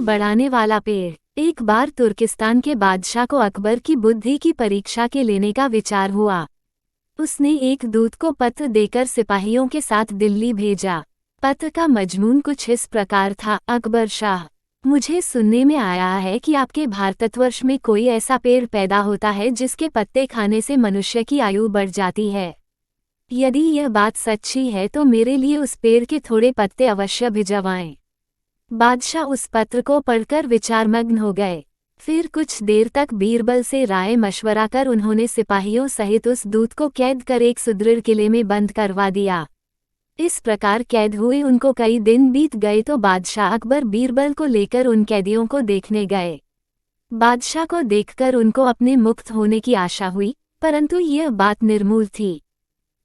बढ़ाने वाला पेड़। एक बार तुर्किस्तान के बादशाह को अकबर की बुद्धि की परीक्षा के लेने का विचार हुआ। उसने एक दूत को पत्र देकर सिपाहियों के साथ दिल्ली भेजा। पत्र का मजमून कुछ इस प्रकार था। अकबर शाह, मुझे सुनने में आया है कि आपके भारतवर्ष में कोई ऐसा पेड़ पैदा होता है जिसके पत्ते खाने से मनुष्य की आयु बढ़ जाती है। यदि यह बात सच्ची है तो मेरे लिए उस पेड़ के थोड़े पत्ते अवश्य भिजवाएं। बादशाह उस पत्र को पढ़कर विचारमग्न हो गए। फिर कुछ देर तक बीरबल से राय मशवरा कर उन्होंने सिपाहियों सहित उस दूत को कैद कर एक सुदृढ़ किले में बंद करवा दिया। इस प्रकार कैद हुए उनको कई दिन बीत गए तो बादशाह अकबर बीरबल को लेकर उन कैदियों को देखने गए। बादशाह को देखकर उनको अपने मुक्त होने की आशा हुई, परंतु यह बात निर्मूल थी।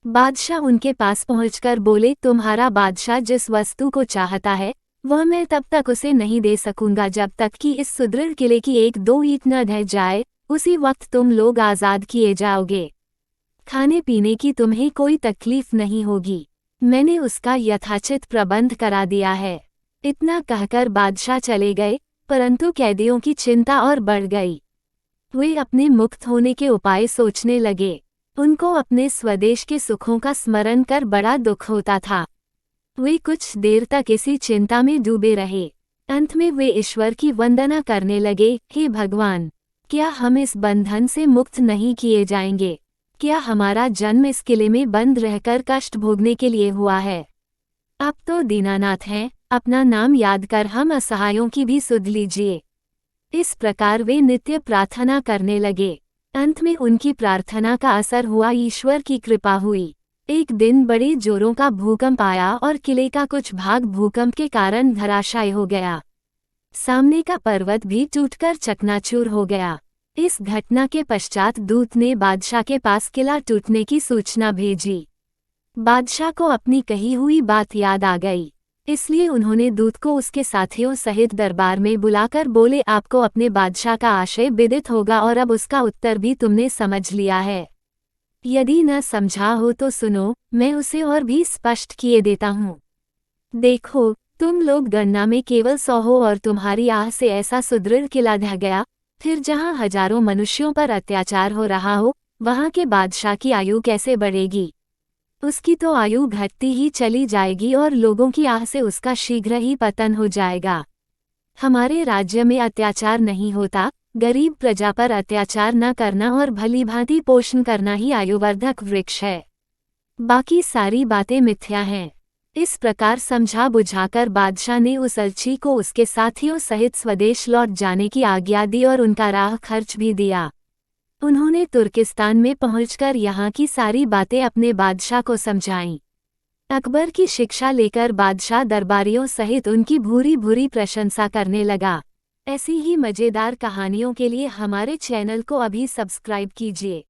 बादशाह उनके पास पहुंचकर बोले, तुम्हारा बादशाह जिस वस्तु को चाहता है वह मैं तब तक उसे नहीं दे सकूंगा जब तक कि इस सुदृढ़ किले की एक दो ईंट न ढह जाए। उसी वक्त तुम लोग आज़ाद किए जाओगे। खाने पीने की तुम्हें कोई तकलीफ नहीं होगी। मैंने उसका यथाचित प्रबंध करा दिया है। इतना कहकर बादशाह चले गए, परंतु कैदियों की चिंता और बढ़ गई। वे अपने मुक्त होने के उपाय सोचने लगे। उनको अपने स्वदेश के सुखों का स्मरण कर बड़ा दुख होता था। वे कुछ देर तक इसी चिंता में डूबे रहे। अंत में वे ईश्वर की वंदना करने लगे, हे भगवान, क्या हम इस बंधन से मुक्त नहीं किए जाएंगे? क्या हमारा जन्म इस किले में बंद रहकर कष्ट भोगने के लिए हुआ है? आप तो दीनानाथ हैं, अपना नाम याद कर हम असहायों की भी सुध लीजिए। इस प्रकार वे नित्य प्रार्थना करने लगे। अंत में उनकी प्रार्थना का असर हुआ, ईश्वर की कृपा हुई। एक दिन बड़े जोरों का भूकंप आया और किले का कुछ भाग भूकंप के कारण धराशायी हो गया। सामने का पर्वत भी टूटकर चकनाचूर हो गया। इस घटना के पश्चात दूत ने बादशाह के पास किला टूटने की सूचना भेजी। बादशाह को अपनी कही हुई बात याद आ गई, इसलिए उन्होंने दूत को उसके साथियों सहित दरबार में बुलाकर बोले, आपको अपने बादशाह का आशय विदित होगा और अब उसका उत्तर भी तुमने समझ लिया है। यदि न समझा हो तो सुनो, मैं उसे और भी स्पष्ट किए देता हूँ। देखो, तुम लोग गणना में केवल 100 हो और तुम्हारी आह से ऐसा सुदृढ़ किला ढह गया, फिर जहाँ हजारों मनुष्यों पर अत्याचार हो रहा हो, वहाँ के बादशाह की आयु कैसे बढ़ेगी? उसकी तो आयु घटती ही चली जाएगी और लोगों की आह से उसका शीघ्र ही पतन हो जाएगा। हमारे राज्य में अत्याचार नहीं होता, गरीब प्रजा पर अत्याचार न करना और भली भांति पोषण करना ही आयुवर्धक वृक्ष है। बाकी सारी बातें मिथ्या हैं। इस प्रकार समझा बुझाकर बादशाह ने उस अलची को उसके साथियों सहित स्वदेश लौट जाने की आज्ञा दी और उनका राह खर्च भी दिया। उन्होंने तुर्किस्तान में पहुंचकर यहाँ की सारी बातें अपने बादशाह को समझाईं। अकबर की शिक्षा लेकर बादशाह दरबारियों सहित उनकी भूरी भूरी प्रशंसा करने लगा। ऐसी ही मज़ेदार कहानियों के लिए हमारे चैनल को अभी सब्सक्राइब कीजिए।